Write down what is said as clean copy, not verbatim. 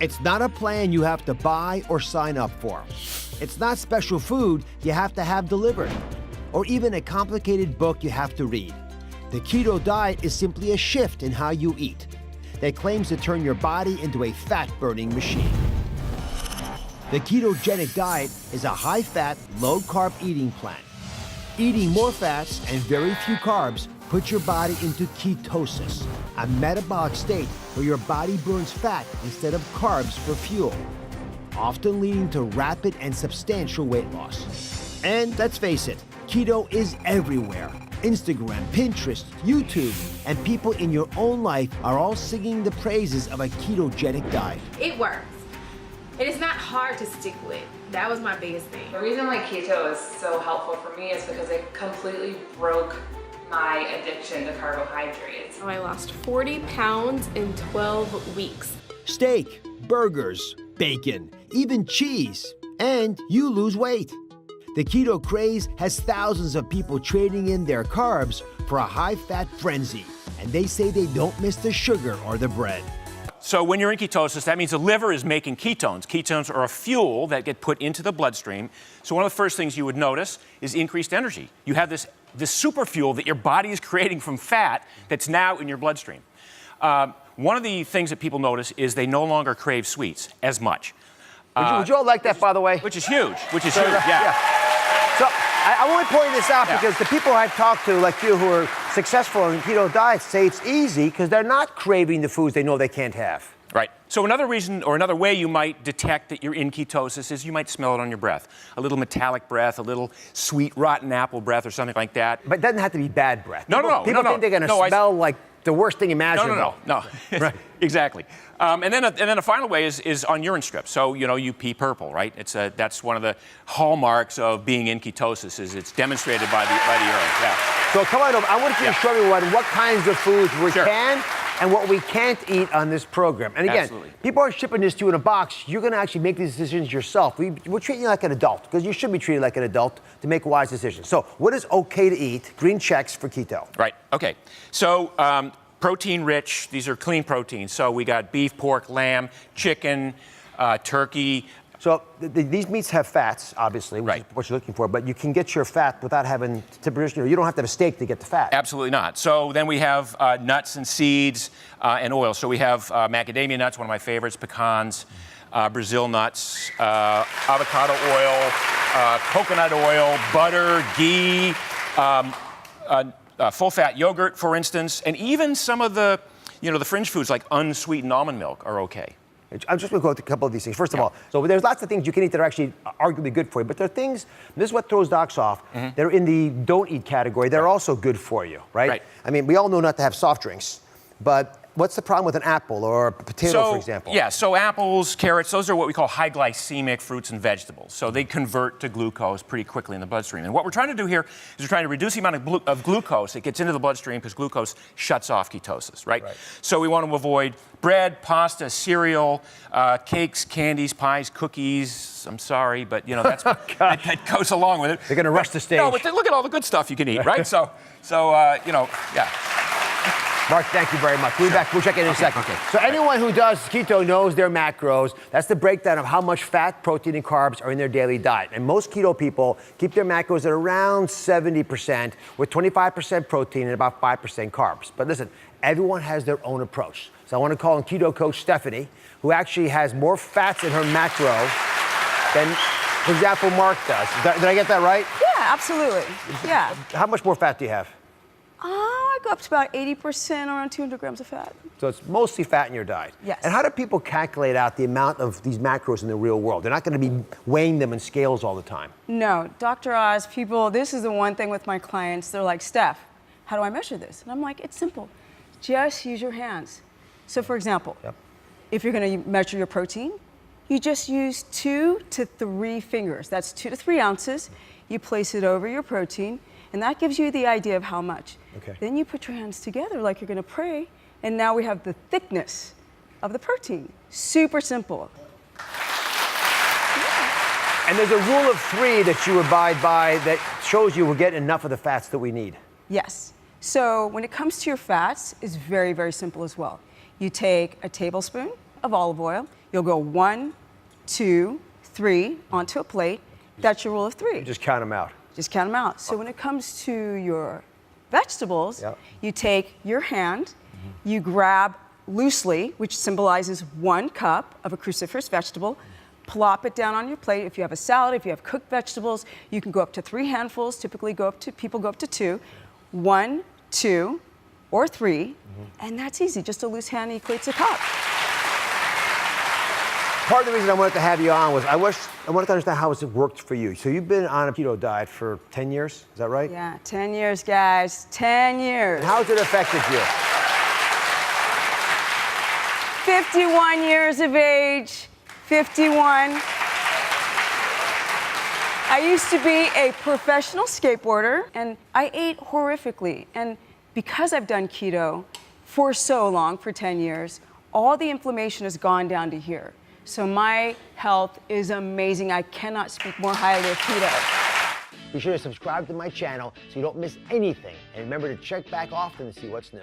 It's not a plan you have to buy or sign up for. It's not special food you have to have delivered, or even a complicated book you have to read. The keto diet is simply a shift in how you eat that claims to turn your body into a fat-burning machine. The ketogenic diet is a high-fat, low-carb eating plan. Eating more fats and very few carbs puts your body into ketosis, a metabolic state where your body burns fat instead of carbs for fuel, often leading to rapid and substantial weight loss. And let's face it, keto is everywhere. Instagram, Pinterest, YouTube, and people in your own life are all singing the praises of a ketogenic diet. It works. It is not hard to stick with. That was my biggest thing. The reason why keto is so helpful for me is because it completely broke my addiction to carbohydrates. I lost 40 pounds in 12 weeks. Steak, burgers, bacon, even cheese, and you lose weight. The keto craze has thousands of people trading in their carbs for a high-fat frenzy, and they say they don't miss the sugar or the bread. So when you're in ketosis, that means the liver is making ketones. Ketones are a fuel that get put into the bloodstream. So one of the first things you would notice is increased energy. You have this super fuel that your body is creating from fat that's now in your bloodstream. One of the things that people notice is they no longer crave sweets as much. Would you all like that, by the way? Which is huge, yeah. So I only point this out because the people I've talked to, like you, who are successful in keto diets, say it's easy because they're not craving the foods they know they can't have. Right. So another reason or another way you might detect that you're in ketosis is you might smell it on your breath. A little metallic breath, a little sweet rotten apple breath or something like that. But it doesn't have to be bad breath. No. People think they're going to smell like the worst thing imaginable. No. Right. Exactly. And then a final way is on urine strips. So, you pee purple, right? That's one of the hallmarks of being in ketosis is it's demonstrated by the urine. Yeah. So come on over. I want you to show me what kinds of foods we can and what we can't eat on this program. And again, people aren't shipping this to you in a box. You're going to actually make these decisions yourself. We're treating you like an adult because you should be treated like an adult to make wise decisions. So what is okay to eat? Green checks for keto. Right. Okay. So protein rich, these are clean proteins. So we got beef, pork, lamb, chicken, turkey. So these meats have fats, obviously, which is what you're looking for, but you can get your fat without having to produce, you don't have to have a steak to get the fat. Absolutely not. So then we have nuts and seeds and oil. So we have macadamia nuts, one of my favorites, pecans, Brazil nuts, avocado oil, coconut oil, butter, ghee, full-fat yogurt, for instance, and even some of the, the fringe foods like unsweetened almond milk are okay. I'm just going to go through a couple of these things. First of all, so there's lots of things you can eat that are actually arguably good for you, but there are things, this is what throws docs off, they're in the don't eat category. They're also good for you, right? I mean, we all know not to have soft drinks, but what's the problem with an apple or a potato, for example? Yeah, so apples, carrots, those are what we call high glycemic fruits and vegetables. So they convert to glucose pretty quickly in the bloodstream. And what we're trying to do here is we're trying to reduce the amount of glucose that gets into the bloodstream because glucose shuts off ketosis, right? So we want to avoid bread, pasta, cereal, cakes, candies, pies, cookies. I'm sorry, but that's that goes along with it. They're going to rush the stage. No, but look at all the good stuff you can eat, right? So yeah. Mark, thank you very much. We'll be back. We'll check in a second. So anyone who does keto knows their macros. That's the breakdown of how much fat, protein, and carbs are in their daily diet. And most keto people keep their macros at around 70%, with 25% protein and about 5% carbs. But listen, everyone has their own approach. So I want to call on keto coach Stephanie, who actually has more fats in her macro than, for example, Mark does. Did I get that right? Yeah, absolutely. Yeah. How much more fat do you have? I go up to about 80%, around 200 grams of fat. So it's mostly fat in your diet. Yes. And how do people calculate out the amount of these macros in the real world? They're not going to be weighing them in scales all the time. No, Dr. Oz, this is the one thing with my clients. They're like, Steph, how do I measure this? And I'm like, it's simple. Just use your hands. So for example, if you're going to measure your protein, you just use 2 to 3 fingers. That's 2 to 3 ounces. You place it over your protein, and that gives you the idea of how much. Then you put your hands together like you're going to pray, and now we have the thickness of the protein. Super simple. And there's a rule of 3 that you abide by that shows you we're getting enough of the fats that we need. Yes. So when it comes to your fats, it's very, very simple as well. You take a tablespoon of olive oil. You'll go 1, 2, 3 onto a plate. That's your rule of 3. Just count them out. Just count them out. So when it comes to your vegetables, you take your hand, you grab loosely, which symbolizes 1 cup of a cruciferous vegetable, plop it down on your plate. If you have a salad, if you have cooked vegetables, you can go up to 3 handfuls. Typically people go up to 2. 1, 2, or 3, and that's easy. Just a loose hand equates a cup. Part of the reason I wanted to have you on was I wanted to understand how it's worked for you. So you've been on a keto diet for 10 years, is that right? Yeah, 10 years, guys, 10 years. And how's it affected you? 51 years of age, 51. I used to be a professional skateboarder, and I ate horrifically. And because I've done keto for so long, for 10 years, all the inflammation has gone down to here. So my health is amazing. I cannot speak more highly of keto. Be sure to subscribe to my channel so you don't miss anything. And remember to check back often to see what's new.